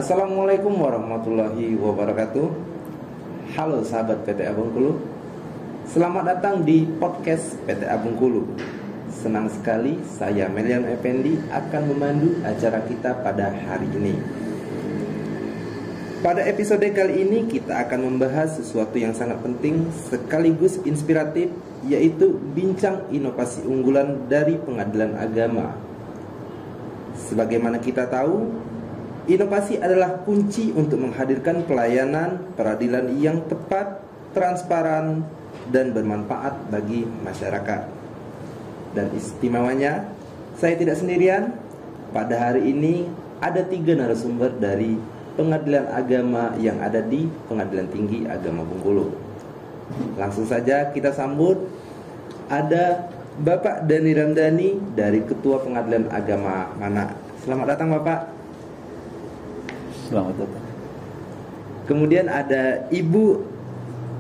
Assalamualaikum warahmatullahi wabarakatuh. Halo sahabat PTA Bengkulu, selamat datang di podcast PTA Bengkulu. Senang sekali saya Melian Effendi akan memandu acara kita pada hari ini. Pada episode kali ini kita akan membahas sesuatu yang sangat penting sekaligus inspiratif, yaitu bincang inovasi unggulan dari pengadilan agama. Sebagaimana kita tahu, inovasi adalah kunci untuk menghadirkan pelayanan peradilan yang tepat, transparan, dan bermanfaat bagi masyarakat. Dan istimewanya, saya tidak sendirian. Pada hari ini ada 3 narasumber dari pengadilan agama yang ada di Pengadilan Tinggi Agama Bengkulu. Langsung saja kita sambut. Ada Bapak Dhani Ramdhani dari Ketua Pengadilan Agama Mana. Selamat datang Bapak. Selamat datang. Kemudian ada Ibu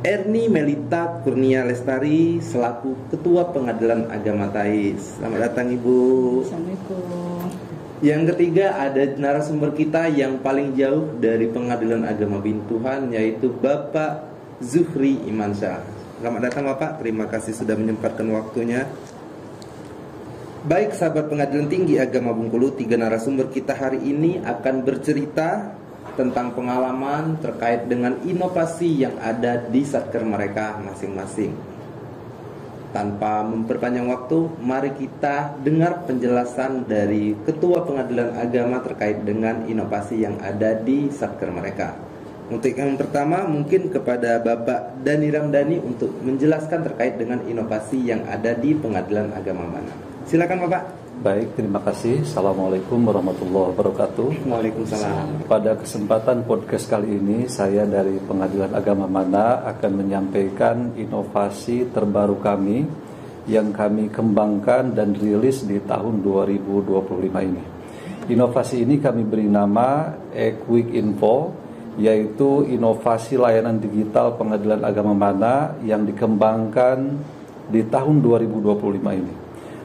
Erni Melita Kurnia Lestari selaku Ketua Pengadilan Agama Tais. Selamat datang Ibu. Assalamualaikum. Yang ketiga ada narasumber kita yang paling jauh dari Pengadilan Agama Bintuhan, yaitu Bapak Zuhri Imansyah. Selamat datang Bapak, terima kasih sudah menyempatkan waktunya. Baik sahabat Pengadilan Tinggi Agama Bengkulu, 3 narasumber kita hari ini akan bercerita tentang pengalaman terkait dengan inovasi yang ada di satker mereka masing-masing. Tanpa memperpanjang waktu, mari kita dengar penjelasan dari Ketua Pengadilan Agama terkait dengan inovasi yang ada di satker mereka. Untuk yang pertama mungkin kepada Bapak Dhani Ramdhani untuk menjelaskan terkait dengan inovasi yang ada di Pengadilan Agama Mana. Silakan Bapak. Baik, terima kasih. Assalamualaikum warahmatullahi wabarakatuh. Waalaikumsalam. Pada kesempatan podcast kali ini, saya dari Pengadilan Agama Mana akan menyampaikan inovasi terbaru kami yang kami kembangkan dan rilis di tahun 2025 ini. Inovasi ini kami beri nama Quick Info, yaitu inovasi layanan digital Pengadilan Agama Mana yang dikembangkan di tahun 2025 ini.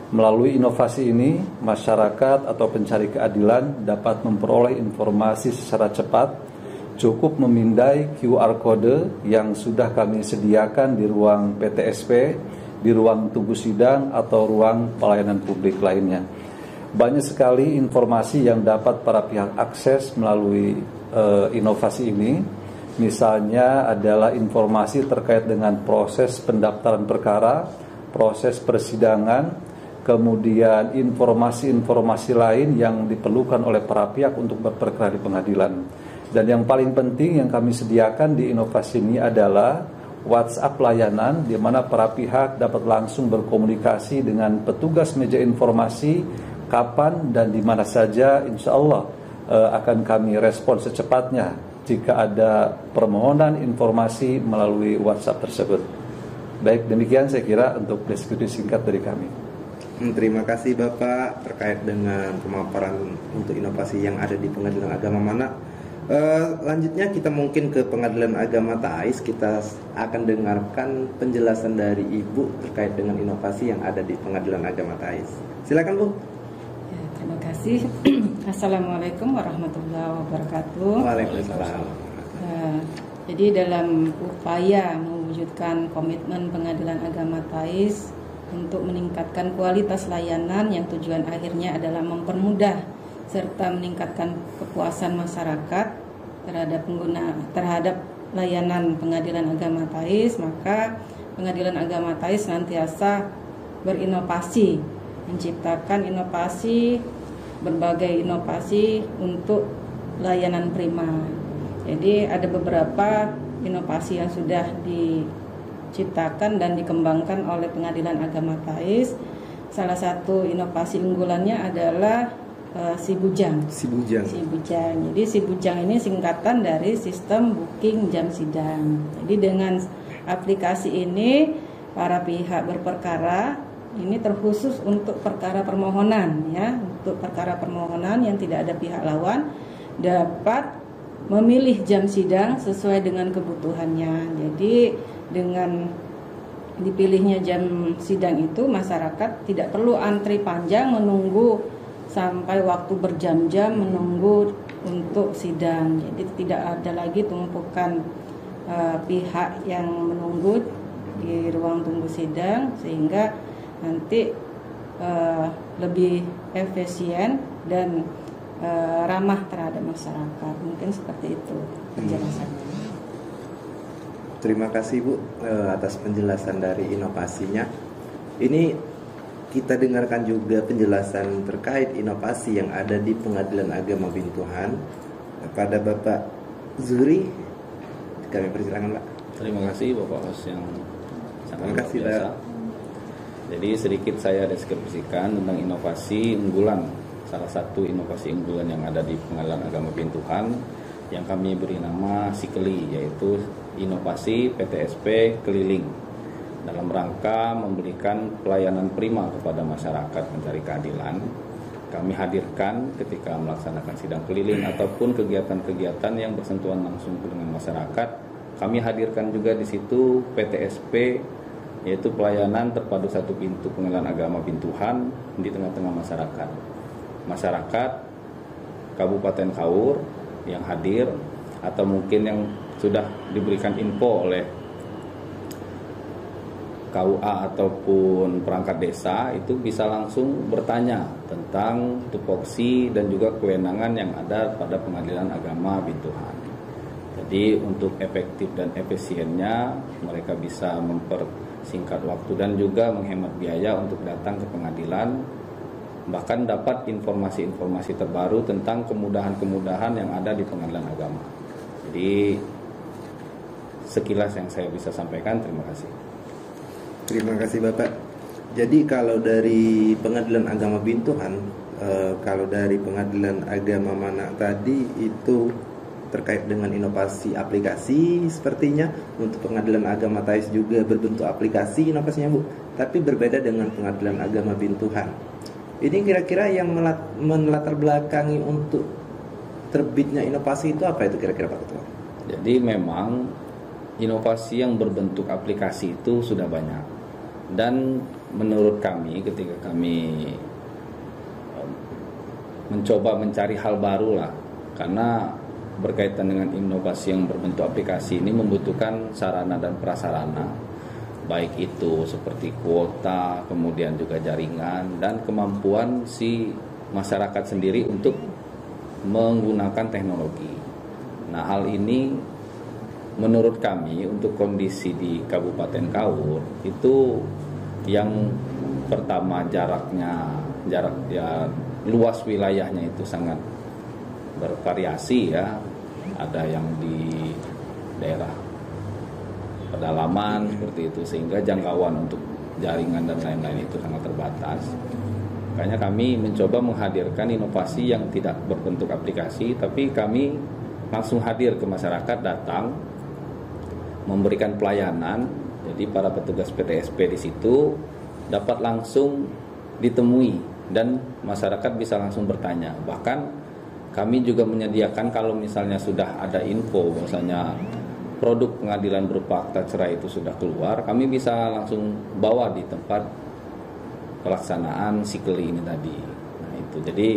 Melalui inovasi ini, masyarakat atau pencari keadilan dapat memperoleh informasi secara cepat, cukup memindai QR code yang sudah kami sediakan di ruang PTSP, di ruang tunggu sidang atau ruang pelayanan publik lainnya. Banyak sekali informasi yang dapat para pihak akses melalui inovasi ini. Misalnya adalah informasi terkait dengan proses pendaftaran perkara, proses persidangan, kemudian informasi-informasi lain yang diperlukan oleh para pihak untuk berperkara di pengadilan. Dan yang paling penting yang kami sediakan di inovasi ini adalah WhatsApp layanan, di mana para pihak dapat langsung berkomunikasi dengan petugas meja informasi kapan dan di mana saja. Insya Allah akan kami respon secepatnya jika ada permohonan informasi melalui WhatsApp tersebut. Baik, demikian saya kira untuk deskripsi singkat dari kami. Terima kasih Bapak terkait dengan pemaparan untuk inovasi yang ada di Pengadilan Agama Mana. Lanjutnya kita mungkin ke Pengadilan Agama Tais. Kita akan dengarkan penjelasan dari Ibu terkait dengan inovasi yang ada di Pengadilan Agama Tais. Silakan Bu. Ya, terima kasih. Assalamualaikum warahmatullahi wabarakatuh. Waalaikumsalam. Jadi dalam upaya mewujudkan komitmen Pengadilan Agama Tais untuk meningkatkan kualitas layanan yang tujuan akhirnya adalah mempermudah serta meningkatkan kepuasan masyarakat terhadap layanan Pengadilan Agama Tais, maka Pengadilan Agama Tais senantiasa berinovasi, menciptakan berbagai inovasi untuk layanan prima. Jadi ada beberapa inovasi yang sudah diciptakan dan dikembangkan oleh Pengadilan Agama Tais. Salah satu inovasi unggulannya adalah Sibujang. Jadi Sibujang ini singkatan dari sistem booking jam sidang. Jadi dengan aplikasi ini para pihak berperkara ini terkhusus untuk perkara permohonan, ya, untuk perkara permohonan yang tidak ada pihak lawan dapat memilih jam sidang sesuai dengan kebutuhannya. Jadi dengan dipilihnya jam sidang itu, masyarakat tidak perlu antri panjang menunggu sampai waktu berjam-jam menunggu untuk sidang. Jadi tidak ada lagi tumpukan pihak yang menunggu di ruang tunggu sidang, sehingga nanti lebih efisien dan ramah terhadap masyarakat. Mungkin seperti itu penjelasannya. Terima kasih Bu atas penjelasan dari inovasinya. Ini kita dengarkan juga penjelasan terkait inovasi yang ada di Pengadilan Agama Bintuhan kepada Bapak Zuhri. Kami persilakan Pak. Terima kasih Bapak Host yang sangat luar kasih, biasa. Pak. Jadi sedikit saya deskripsikan tentang inovasi unggulan, salah satu inovasi unggulan yang ada di Pengadilan Agama Bintuhan yang kami beri nama Sikeli, yaitu inovasi PTSP keliling dalam rangka memberikan pelayanan prima kepada masyarakat mencari keadilan. Kami hadirkan ketika melaksanakan sidang keliling ataupun kegiatan-kegiatan yang bersentuhan langsung dengan masyarakat. Kami hadirkan juga di situ PTSP, yaitu pelayanan terpadu satu pintu Pengadilan Agama Bintuhan di tengah-tengah masyarakat. Masyarakat Kabupaten Kaur yang hadir atau mungkin yang sudah diberikan info oleh KUA ataupun perangkat desa itu bisa langsung bertanya tentang tupoksi dan juga kewenangan yang ada pada Pengadilan Agama Bintuhan. Jadi untuk efektif dan efisiennya mereka bisa mempersingkat waktu dan juga menghemat biaya untuk datang ke pengadilan, bahkan dapat informasi-informasi terbaru tentang kemudahan-kemudahan yang ada di Pengadilan Agama. Jadi sekilas yang saya bisa sampaikan, terima kasih. Terima kasih Bapak. Jadi kalau dari Pengadilan Agama Bintuhan, kalau dari Pengadilan Agama Mana tadi itu terkait dengan inovasi aplikasi sepertinya. Untuk Pengadilan Agama Tais juga berbentuk aplikasi inovasinya Bu, tapi berbeda dengan Pengadilan Agama Bintuhan. Ini kira-kira yang melatar belakangi untuk terbitnya inovasi itu apa itu kira-kira Pak Ketua? Jadi memang inovasi yang berbentuk aplikasi itu sudah banyak. Dan menurut kami ketika kami mencoba mencari hal baru lah, karena berkaitan dengan inovasi yang berbentuk aplikasi ini membutuhkan sarana dan prasarana, baik itu seperti kuota, kemudian juga jaringan dan kemampuan si masyarakat sendiri untuk menggunakan teknologi. Nah, hal ini menurut kami untuk kondisi di Kabupaten Kaur itu yang pertama jarak luas wilayahnya itu sangat bervariasi ya. Ada yang di daerah pedalaman seperti itu, sehingga jangkauan untuk jaringan dan lain-lain itu sangat terbatas. Makanya kami mencoba menghadirkan inovasi yang tidak berbentuk aplikasi, tapi kami langsung hadir ke masyarakat, datang memberikan pelayanan. Jadi para petugas PTSP di situ dapat langsung ditemui dan masyarakat bisa langsung bertanya. Bahkan kami juga menyediakan kalau misalnya sudah ada info misalnya produk pengadilan berupa akta cerai itu sudah keluar, kami bisa langsung bawa di tempat pelaksanaan sikeli ini tadi. Nah itu jadi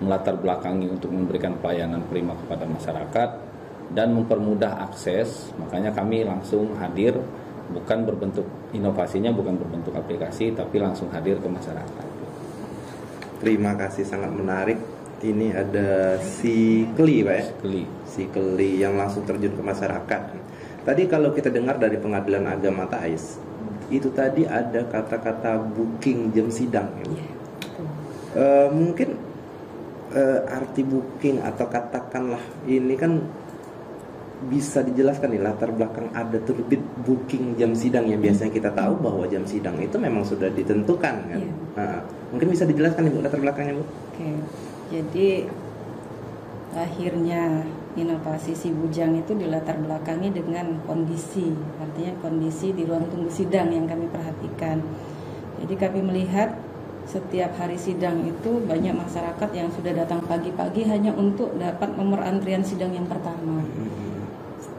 melatar belakangi untuk memberikan pelayanan prima kepada masyarakat dan mempermudah akses. Makanya kami langsung hadir, bukan berbentuk inovasinya bukan berbentuk aplikasi, tapi langsung hadir ke masyarakat. Terima kasih, sangat menarik. Ini ada Sikeli Pak ya? Sikeli yang langsung terjun ke masyarakat. Tadi kalau kita dengar dari Pengadilan Agama Tais, itu tadi ada kata-kata booking jam sidang ya? Mungkin arti booking atau katakanlah ini kan bisa dijelaskan nih latar belakang ada terbit booking jam sidang yang biasanya kita tahu bahwa jam sidang itu memang sudah ditentukan kan. Nah, mungkin bisa dijelaskan nih Bu latar belakangnya Bu. Oke. Jadi lahirnya inovasi si bujang itu dilatar belakangi dengan kondisi, artinya kondisi di ruang tunggu sidang yang kami perhatikan. Jadi kami melihat setiap hari sidang itu banyak masyarakat yang sudah datang pagi-pagi hanya untuk dapat nomor antrian sidang yang pertama.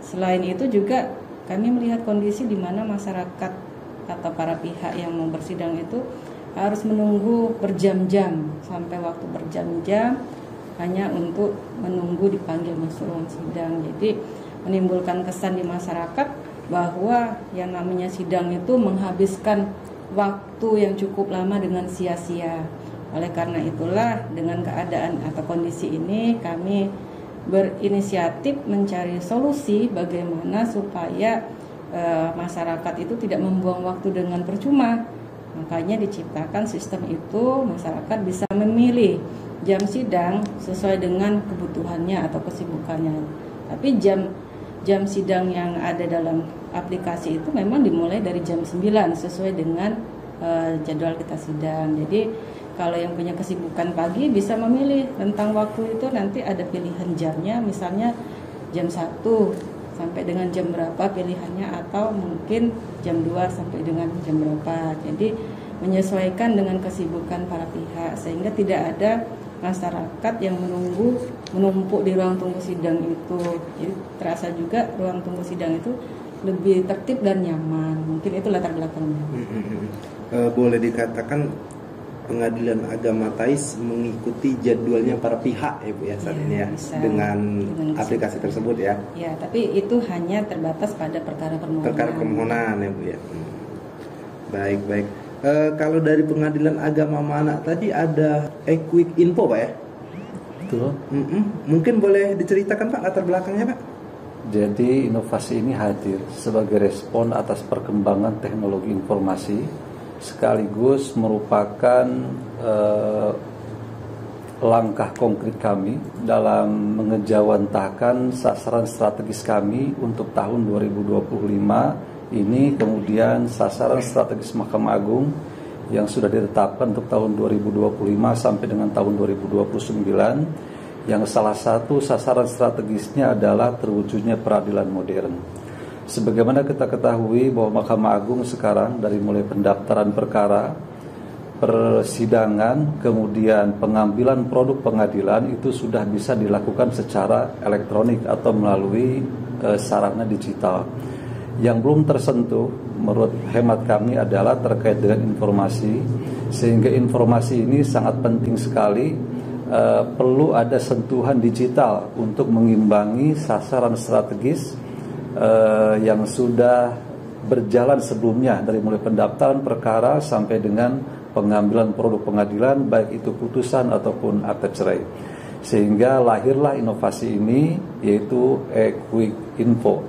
Selain itu juga kami melihat kondisi di mana masyarakat atau para pihak yang mau bersidang itu harus menunggu berjam-jam, sampai waktu berjam-jam hanya untuk menunggu dipanggil masuk ruang sidang. Jadi menimbulkan kesan di masyarakat bahwa yang namanya sidang itu menghabiskan waktu yang cukup lama dengan sia-sia. Oleh karena itulah dengan keadaan atau kondisi ini kami berinisiatif mencari solusi bagaimana supaya masyarakat itu tidak membuang waktu dengan percuma. Makanya diciptakan sistem itu, masyarakat bisa memilih jam sidang sesuai dengan kebutuhannya atau kesibukannya. Tapi jam sidang yang ada dalam aplikasi itu memang dimulai dari jam 9 sesuai dengan jadwal kita sidang. Jadi kalau yang punya kesibukan pagi bisa memilih tentang waktu itu, nanti ada pilihan jamnya, misalnya jam 1 sampai dengan jam berapa pilihannya, atau mungkin jam 2 sampai dengan jam berapa. Jadi menyesuaikan dengan kesibukan para pihak sehingga tidak ada masyarakat yang menumpuk di ruang tunggu sidang itu. Jadi terasa juga ruang tunggu sidang itu lebih tertib dan nyaman. Mungkin itu latar belakangnya. Boleh dikatakan Pengadilan Agama Thais mengikuti jadwalnya para pihak ya Bu ya saat ini ya, dengan aplikasi tersebut ya. Ya, tapi itu hanya terbatas pada perkara permohonan. Perkara permohonan ya Bu ya. Baik. Kalau dari Pengadilan Agama Mana tadi ada quick info Pak ya? Betul. Mungkin boleh diceritakan Pak latar belakangnya Pak? Jadi inovasi ini hadir sebagai respon atas perkembangan teknologi informasi, sekaligus merupakan langkah konkret kami dalam mengejawantahkan sasaran strategis kami untuk tahun 2025 ini, kemudian sasaran strategis Mahkamah Agung yang sudah ditetapkan untuk tahun 2025 sampai dengan tahun 2029, yang salah satu sasaran strategisnya adalah terwujudnya peradilan modern. Sebagaimana kita ketahui bahwa Mahkamah Agung sekarang dari mulai pendaftaran perkara, persidangan, kemudian pengambilan produk pengadilan itu sudah bisa dilakukan secara elektronik atau melalui sarana digital. Yang belum tersentuh menurut hemat kami adalah terkait dengan informasi, sehingga informasi ini sangat penting sekali. Perlu ada sentuhan digital untuk mengimbangi sasaran strategis yang sudah berjalan sebelumnya dari mulai pendaftaran perkara sampai dengan pengambilan produk pengadilan, baik itu putusan ataupun akta cerai. Sehingga lahirlah inovasi ini, yaitu quick info.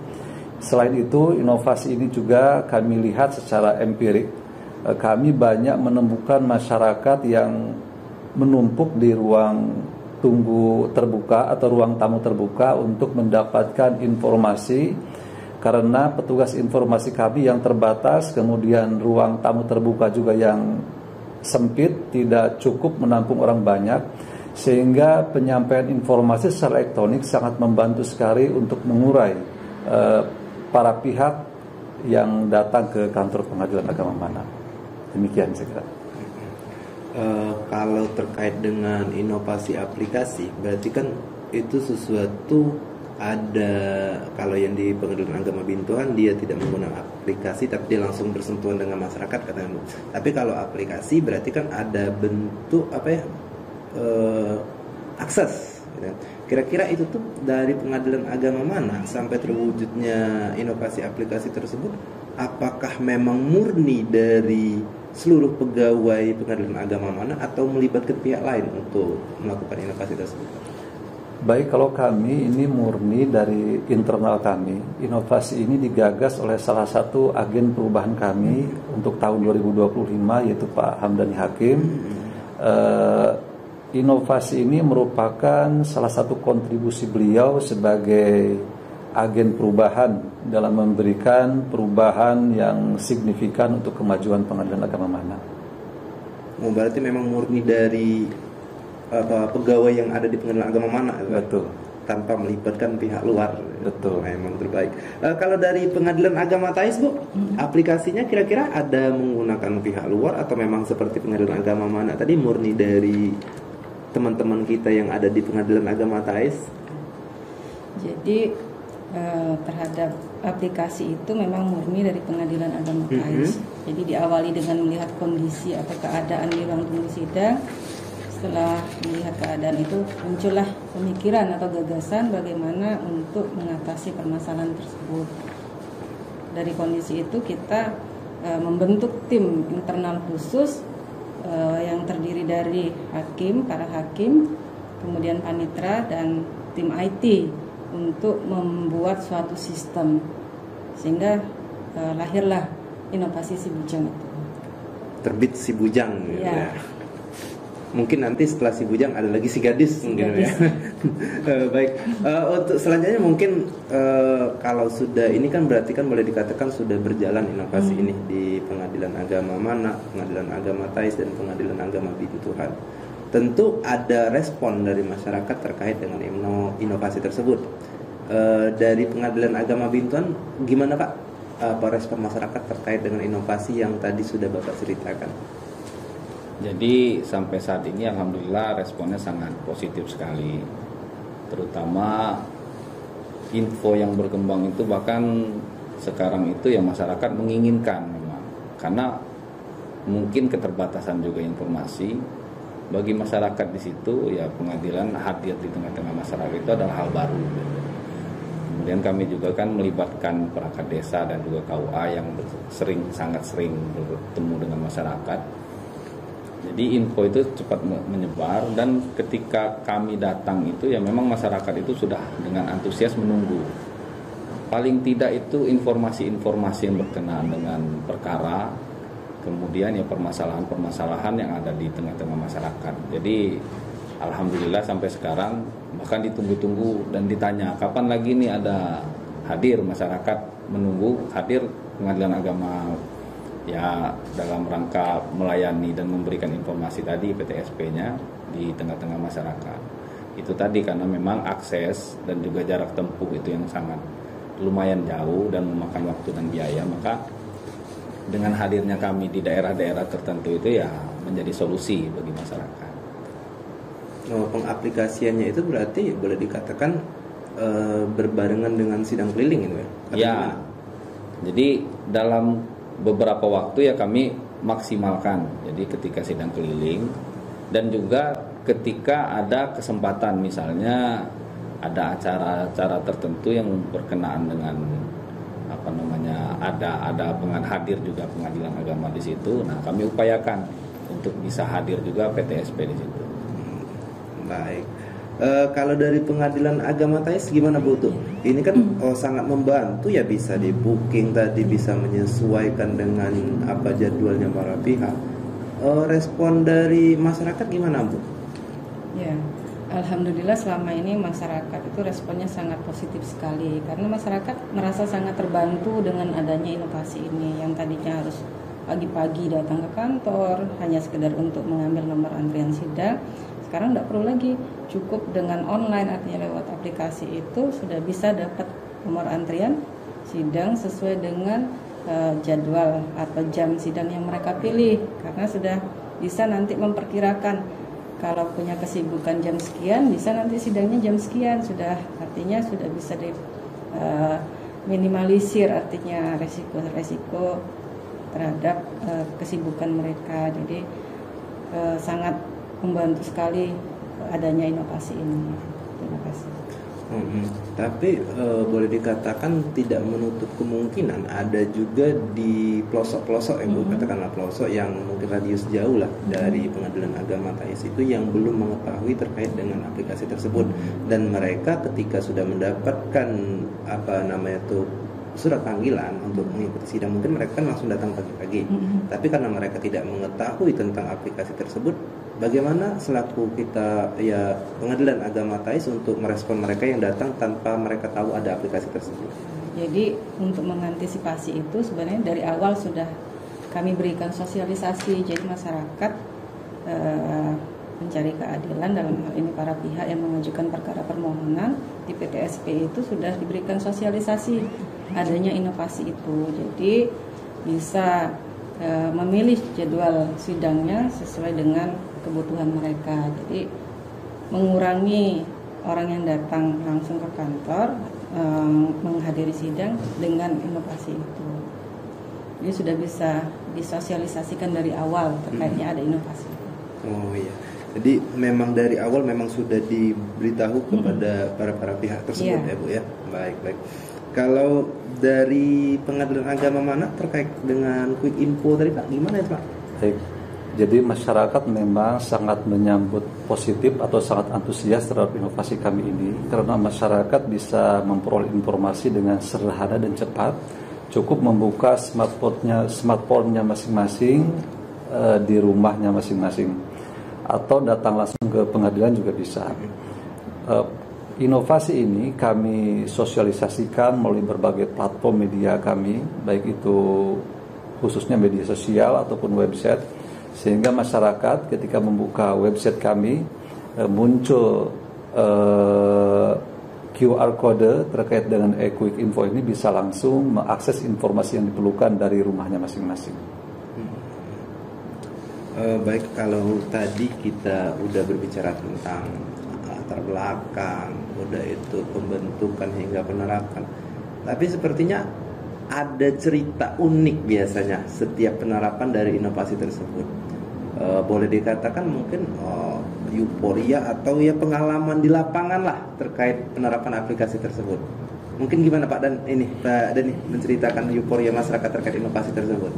Selain itu, inovasi ini juga kami lihat secara empirik. Kami banyak menemukan masyarakat yang menumpuk di ruang tunggu terbuka atau ruang tamu terbuka untuk mendapatkan informasi, karena petugas informasi kami yang terbatas, kemudian ruang tamu terbuka juga yang sempit, tidak cukup menampung orang banyak, sehingga penyampaian informasi secara elektronik sangat membantu sekali untuk mengurai para pihak yang datang ke kantor Pengadilan Agama Mana. Demikian saya kira. Kalau terkait dengan inovasi aplikasi, berarti kan itu sesuatu ada, kalau yang di Pengadilan Agama Bintuan dia tidak menggunakan aplikasi tapi dia langsung bersentuhan dengan masyarakat katanya. Tapi kalau aplikasi berarti kan ada bentuk akses. Kira-kira itu tuh dari Pengadilan Agama Mana sampai terwujudnya inovasi aplikasi tersebut, apakah memang murni dari seluruh pegawai Pengadilan Agama Mana atau melibatkan pihak lain untuk melakukan inovasi tersebut? Baik, kalau kami ini murni dari internal kami. Inovasi ini digagas oleh salah satu agen perubahan kami untuk tahun 2025, yaitu Pak Hamdani Hakim. Inovasi ini merupakan salah satu kontribusi beliau sebagai agen perubahan dalam memberikan perubahan yang signifikan untuk kemajuan Pengadilan Agama Mana. Berarti memang murni dari pegawai yang ada di Pengadilan Agama Mana, betul, tanpa melibatkan pihak luar. Betul, memang terbaik. Kalau dari Pengadilan Agama Thais Bu, aplikasinya kira-kira ada menggunakan pihak luar atau memang seperti Pengadilan Agama Mana tadi murni dari teman-teman kita yang ada di Pengadilan Agama Thais? Jadi terhadap aplikasi itu memang murni dari Pengadilan Agama Thais. Jadi diawali dengan melihat kondisi atau keadaan di ruang tunggu sidang. setelah melihat keadaan itu muncullah pemikiran atau gagasan bagaimana untuk mengatasi permasalahan tersebut. Dari kondisi itu kita membentuk tim internal khusus yang terdiri dari para hakim, kemudian panitra dan tim IT untuk membuat suatu sistem sehingga lahirlah inovasi Si Bujang itu. Terbit Si Bujang gitu Ya. ya. Mungkin nanti setelah Si Bujang ada lagi Si Gadis mungkin ya. Baik, untuk selanjutnya mungkin kalau sudah ini kan berarti kan boleh dikatakan sudah berjalan inovasi ini di Pengadilan Agama Mana, Pengadilan Agama Thais dan Pengadilan Agama Bintuhan. Tentu ada respon dari masyarakat terkait dengan inovasi tersebut. Dari Pengadilan Agama Bintuhan gimana Pak? Apa respon masyarakat terkait dengan inovasi yang tadi sudah Bapak ceritakan? Jadi sampai saat ini alhamdulillah responnya sangat positif sekali. Terutama info yang berkembang itu bahkan sekarang itu ya masyarakat menginginkan memang. Karena mungkin keterbatasan juga informasi bagi masyarakat di situ, ya pengadilan hadir di tengah-tengah masyarakat itu adalah hal baru. Kemudian kami juga kan melibatkan perangkat desa dan juga KUA yang sangat sering bertemu dengan masyarakat. Jadi info itu cepat menyebar dan ketika kami datang itu ya memang masyarakat itu sudah dengan antusias menunggu. Paling tidak itu informasi-informasi yang berkenaan dengan perkara, kemudian ya permasalahan-permasalahan yang ada di tengah-tengah masyarakat. Jadi alhamdulillah sampai sekarang bahkan ditunggu-tunggu dan ditanya kapan lagi nih ada hadir, masyarakat menunggu hadir Pengadilan Agama ya dalam rangka melayani dan memberikan informasi tadi PTSP-nya di tengah-tengah masyarakat. Itu tadi karena memang akses dan juga jarak tempuh itu yang sangat lumayan jauh dan memakan waktu dan biaya, maka dengan hadirnya kami di daerah-daerah tertentu itu ya menjadi solusi bagi masyarakat. Pengaplikasiannya itu berarti boleh dikatakan berbarengan dengan sidang keliling itu ya? Ya, jadi dalam beberapa waktu ya kami maksimalkan. Jadi ketika sidang keliling dan juga ketika ada kesempatan misalnya ada acara-acara tertentu yang berkenaan dengan ada hadir juga Pengadilan Agama di situ. Nah, kami upayakan untuk bisa hadir juga PTSP di situ. Baik. Kalau dari Pengadilan Agama Thais gimana Bu tuh? Ini kan sangat membantu ya, bisa di booking tadi, bisa menyesuaikan dengan apa jadwalnya para pihak. Respon dari masyarakat gimana Bu? Ya, alhamdulillah selama ini masyarakat itu responnya sangat positif sekali karena masyarakat merasa sangat terbantu dengan adanya inovasi ini yang tadinya harus pagi-pagi datang ke kantor hanya sekedar untuk mengambil nomor antrian sidang. Sekarang tidak perlu lagi, cukup dengan online, artinya lewat aplikasi itu sudah bisa dapat nomor antrian sidang sesuai dengan jadwal atau jam sidang yang mereka pilih, karena sudah bisa nanti memperkirakan kalau punya kesibukan jam sekian bisa nanti sidangnya jam sekian, artinya sudah bisa minimalisir artinya resiko terhadap kesibukan mereka. Jadi sangat membantu sekali adanya inovasi ini. Terima kasih. Tapi boleh dikatakan tidak menutup kemungkinan ada juga di pelosok-pelosok yang katakanlah pelosok yang mungkin radius jauh lah dari Pengadilan Agama Thais itu yang belum mengetahui terkait dengan aplikasi tersebut, dan mereka ketika sudah mendapatkan surat panggilan untuk mengikuti sidang, mungkin mereka kan langsung datang pagi-pagi. Tapi karena mereka tidak mengetahui tentang aplikasi tersebut, bagaimana selaku kita ya Pengadilan Agama Thais untuk merespon mereka yang datang tanpa mereka tahu ada aplikasi tersebut? Jadi untuk mengantisipasi itu sebenarnya dari awal sudah kami berikan sosialisasi. Jadi masyarakat mencari keadilan, dalam hal ini para pihak yang mengajukan perkara permohonan di PTSP itu sudah diberikan sosialisasi adanya inovasi itu. Jadi bisa memilih jadwal sidangnya sesuai dengan kebutuhan mereka. Jadi mengurangi orang yang datang langsung ke kantor menghadiri sidang dengan inovasi itu. Jadi sudah bisa disosialisasikan dari awal terkaitnya ada inovasi. Oh iya. Jadi memang dari awal memang sudah diberitahu kepada para pihak tersebut ya Bu ya. Baik. Kalau dari Pengadilan Agama Mana terkait dengan quick info tadi Pak, gimana ya Pak? Baik. Jadi masyarakat memang sangat menyambut positif atau sangat antusias terhadap inovasi kami ini karena masyarakat bisa memperoleh informasi dengan sederhana dan cepat. Cukup membuka smartphone-nya masing-masing di rumahnya masing-masing atau datang langsung ke pengadilan juga bisa. Inovasi ini kami sosialisasikan melalui berbagai platform media kami, baik itu khususnya media sosial ataupun website, sehingga masyarakat ketika membuka website kami muncul QR code terkait dengan e-quick info ini, bisa langsung mengakses informasi yang diperlukan dari rumahnya masing-masing. Baik, kalau tadi kita udah berbicara tentang latar belakang, udah itu pembentukan hingga penerapan, tapi sepertinya ada cerita unik biasanya setiap penerapan dari inovasi tersebut. Boleh dikatakan mungkin euforia atau ya pengalaman di lapangan lah terkait penerapan aplikasi tersebut. Mungkin gimana Pak Dani menceritakan euforia masyarakat terkait inovasi tersebut?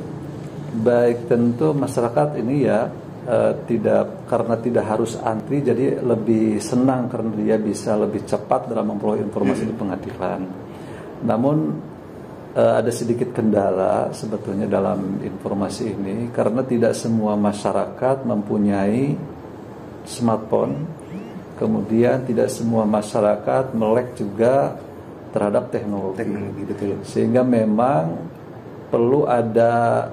Baik, tentu masyarakat ini ya karena tidak harus antri, jadi lebih senang karena dia bisa lebih cepat dalam memperoleh informasi di pengadilan. Namun ada sedikit kendala sebetulnya dalam informasi ini karena tidak semua masyarakat mempunyai smartphone, kemudian tidak semua masyarakat melek juga terhadap teknologi betul. Sehingga memang perlu ada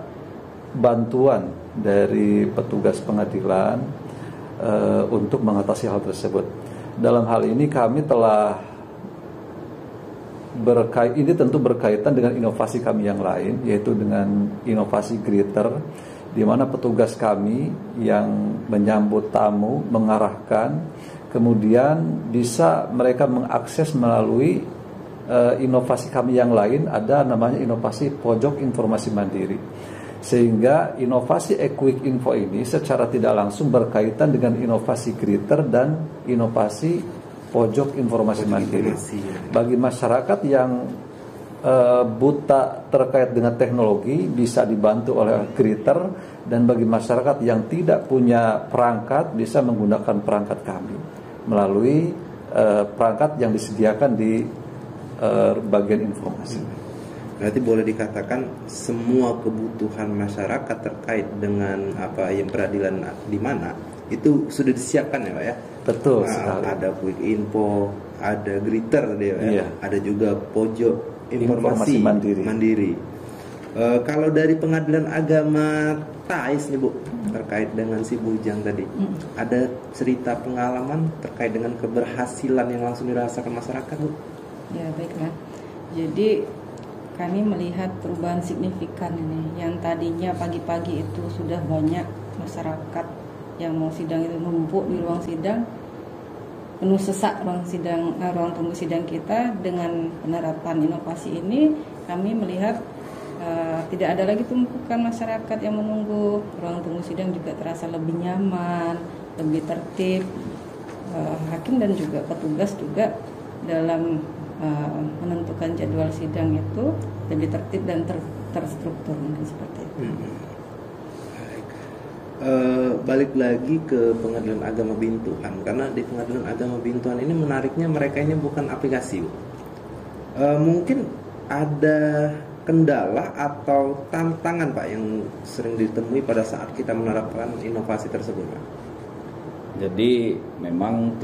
bantuan dari petugas pengadilan untuk mengatasi hal tersebut. Dalam hal ini kami telah ini tentu berkaitan dengan inovasi kami yang lain, yaitu dengan inovasi greeter, di mana petugas kami yang menyambut tamu, mengarahkan, kemudian bisa mereka mengakses melalui inovasi kami yang lain, ada namanya inovasi pojok informasi mandiri. Sehingga inovasi e-quick info ini secara tidak langsung berkaitan dengan inovasi greeter dan inovasi pojok informasi mandiri. Bagi masyarakat yang buta terkait dengan teknologi bisa dibantu oleh greeter, dan bagi masyarakat yang tidak punya perangkat bisa menggunakan perangkat kami melalui perangkat yang disediakan di bagian informasi. Berarti boleh dikatakan semua kebutuhan masyarakat terkait dengan apa yang peradilan di mana itu sudah disiapkan ya Pak ya? Betul sekali. Ada quick info, ada greeter ya, ada juga pojok informasi mandiri. Kalau dari Pengadilan Agama TAIS nih Bu, terkait dengan si Bujang tadi, ada cerita pengalaman terkait dengan keberhasilan yang langsung dirasakan masyarakat Bu? Ya baiklah. Jadi kami melihat perubahan signifikan ini. Yang tadinya pagi-pagi itu sudah banyak masyarakat yang mau sidang itu numpuk di ruang sidang, penuh sesak ruang tunggu sidang kita. Dengan penerapan inovasi ini kami melihat tidak ada lagi tumpukan masyarakat yang menunggu. Ruang tunggu sidang juga terasa lebih nyaman, lebih tertib. Hakim dan juga petugas juga dalam menentukan jadwal sidang itu lebih tertib dan terstruktur, mungkin seperti itu. Balik lagi ke Pengadilan Agama Bintuhan, karena di Pengadilan Agama Bintuhan ini menariknya mereka ini bukan aplikasi. Mungkin ada kendala atau tantangan Pak yang sering ditemui pada saat kita menerapkan inovasi tersebut Pak? Jadi memang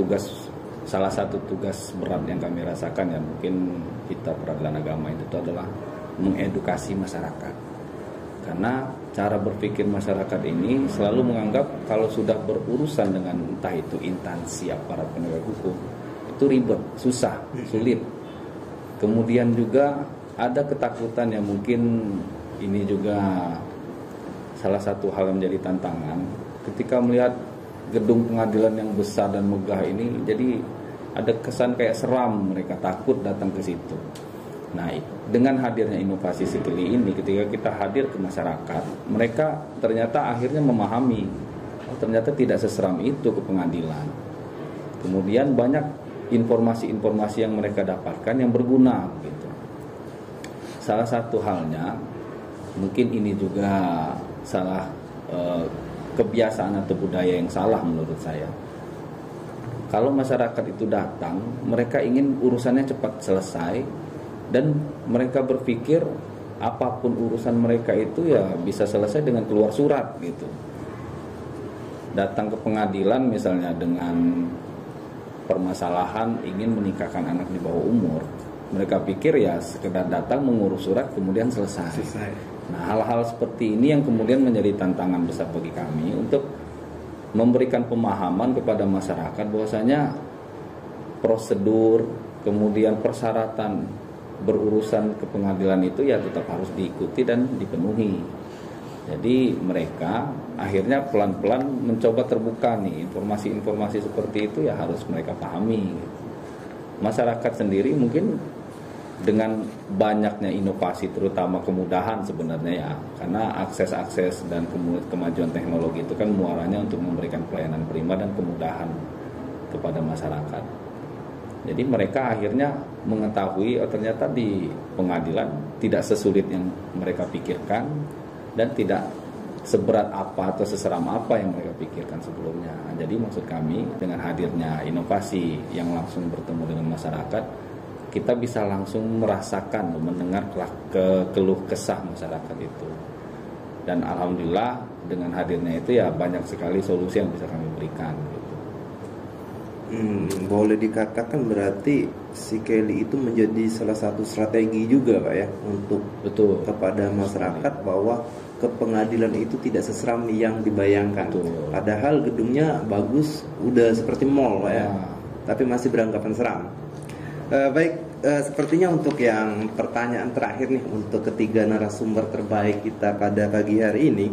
salah satu tugas berat yang kami rasakan ya mungkin kita peradilan agama itu adalah mengedukasi masyarakat. Karena cara berpikir masyarakat ini selalu menganggap kalau sudah berurusan dengan entah itu instansi aparat penegak hukum itu ribet, susah, sulit. Kemudian juga ada ketakutan yang mungkin ini juga salah satu hal yang menjadi tantangan ketika melihat gedung pengadilan yang besar dan megah ini, jadi ada kesan kayak seram, mereka takut datang ke situ. Nah, dengan hadirnya inovasi Sikeli ini, ketika kita hadir ke masyarakat, mereka ternyata akhirnya memahami oh, ternyata tidak seseram itu ke pengadilan. Kemudian banyak informasi-informasi yang mereka dapatkan yang berguna gitu. Salah satu halnya, mungkin ini juga salah kebiasaan atau budaya yang salah menurut saya. Kalau masyarakat itu datang, mereka ingin urusannya cepat selesai, dan mereka berpikir apapun urusan mereka itu ya bisa selesai dengan keluar surat gitu. Datang ke pengadilan misalnya dengan permasalahan ingin menikahkan anak di bawah umur, mereka pikir ya sekedar datang mengurus surat kemudian selesai. Nah, hal-hal seperti ini yang kemudian menjadi tantangan besar bagi kami untuk memberikan pemahaman kepada masyarakat bahwasanya prosedur kemudian persyaratan berurusan ke pengadilan itu ya tetap harus diikuti dan dipenuhi. Jadi mereka akhirnya pelan-pelan mencoba terbuka nih, informasi-informasi seperti itu ya harus mereka pahami. Masyarakat sendiri mungkin dengan banyaknya inovasi, terutama kemudahan sebenarnya ya, karena akses-akses dan kemajuan teknologi itu kan muaranya untuk memberikan pelayanan prima dan kemudahan kepada masyarakat. Jadi mereka akhirnya mengetahui oh ternyata di pengadilan tidak sesulit yang mereka pikirkan dan tidak seberat apa atau seseram apa yang mereka pikirkan sebelumnya. Jadi maksud kami dengan hadirnya inovasi yang langsung bertemu dengan masyarakat, kita bisa langsung merasakan, mendengar keluh kesah masyarakat itu. Dan alhamdulillah dengan hadirnya itu ya banyak sekali solusi yang bisa kami berikan gitu. Boleh dikatakan berarti si Kelly itu menjadi salah satu strategi juga Pak ya untuk Betul. kepada masyarakat bahwa ke pengadilan itu tidak seseram yang dibayangkan. Betul. Padahal gedungnya bagus, udah seperti mall Pak ya, tapi masih beranggapan seram. Sepertinya untuk yang pertanyaan terakhir nih untuk ketiga narasumber terbaik kita pada pagi hari ini,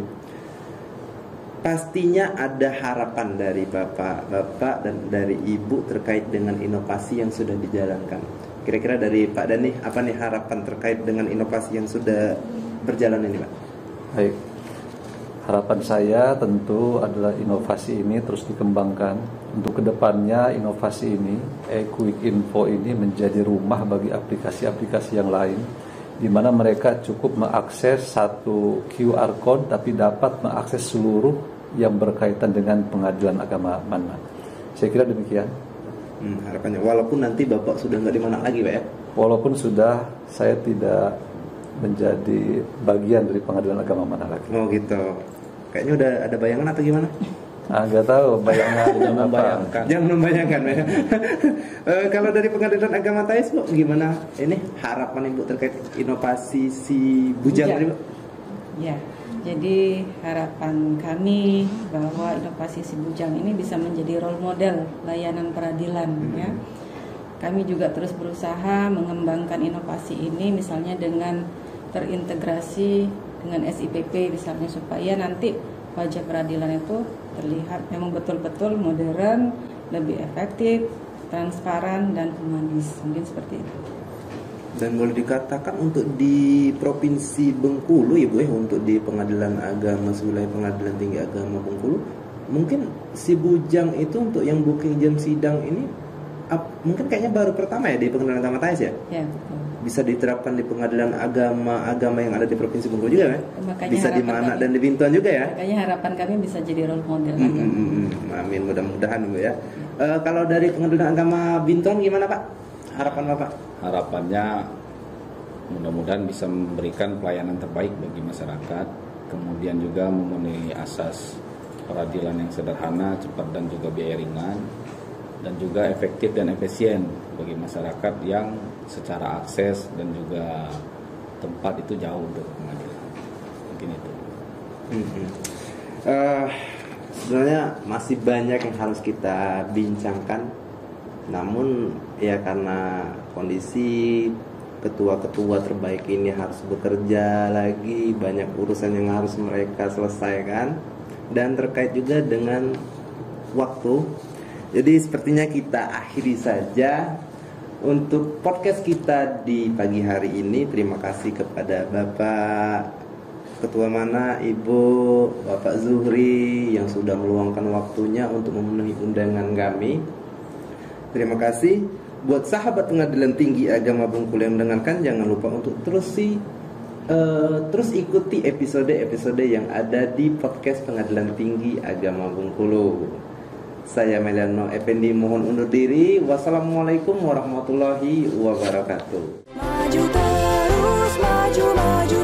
pastinya ada harapan dari bapak dan dari ibu terkait dengan inovasi yang sudah dijalankan. Kira-kira dari Pak Dani, apa nih harapan terkait dengan inovasi yang sudah berjalan ini Pak? Baik, harapan saya tentu adalah inovasi ini terus dikembangkan. Untuk kedepannya inovasi ini, Quick Info ini menjadi rumah bagi aplikasi-aplikasi yang lain, di mana mereka cukup mengakses satu QR code tapi dapat mengakses seluruh yang berkaitan dengan pengadilan agama mana. Saya kira demikian. Harapannya, walaupun nanti Bapak sudah nggak di mana lagi Pak ya? Walaupun sudah saya tidak menjadi bagian dari pengadilan agama mana lagi. Oh gitu. Kayaknya udah ada bayangan atau gimana? Nggak tahu bayangan. Jangan membayangkan ya. Kalau dari pengadilan agama Thais Bu, gimana ini harapan Ibu terkait inovasi si Bujang tadi Bu? Ya, jadi harapan kami bahwa inovasi si Bujang ini bisa menjadi role model layanan peradilan ya. Kami juga terus berusaha mengembangkan inovasi ini misalnya dengan terintegrasi dengan SIPP misalnya, supaya nanti wajah peradilan itu terlihat memang betul-betul modern, lebih efektif, transparan dan humanis. Mungkin seperti itu. Dan boleh dikatakan untuk di Provinsi Bengkulu ya Bu ya, untuk di Pengadilan Agama Wilayah Pengadilan Tinggi Agama Bengkulu, mungkin si Bujang itu untuk yang booking jam sidang ini mungkin kayaknya baru pertama ya di Pengadilan Agama Thais ya? Ya, betul. Bisa diterapkan di pengadilan agama yang ada di Provinsi Bengkulu juga kan? Makanya bisa di Mana dan di Bintuan juga ya? Makanya harapan kami bisa jadi role model. Amin, mudah-mudahan Bu ya. Kalau dari Pengadilan Agama Bintuan gimana Pak? Harapan Bapak? Harapannya mudah-mudahan bisa memberikan pelayanan terbaik bagi masyarakat, kemudian juga memenuhi asas peradilan yang sederhana, cepat dan juga biaya ringan, dan juga efektif dan efisien bagi masyarakat yang secara akses dan juga tempat itu jauh dari pengadilan. Mungkin itu. Sebenarnya masih banyak yang harus kita bincangkan, namun ya karena kondisi ketua-ketua terbaik ini harus bekerja lagi, banyak urusan yang harus mereka selesaikan, dan terkait juga dengan waktu. Jadi sepertinya kita akhiri saja untuk podcast kita di pagi hari ini. Terima kasih kepada Bapak Ketua Mana, Ibu, Bapak Zuhri yang sudah meluangkan waktunya untuk memenuhi undangan kami. Terima kasih. Buat sahabat Pengadilan Tinggi Agama Bengkulu yang mendengarkan, jangan lupa untuk terus ikuti episode-episode yang ada di podcast Pengadilan Tinggi Agama Bengkulu. Saya Meliano Effendi mohon undur diri. Wassalamualaikum warahmatullahi wabarakatuh. Maju terus, maju, maju.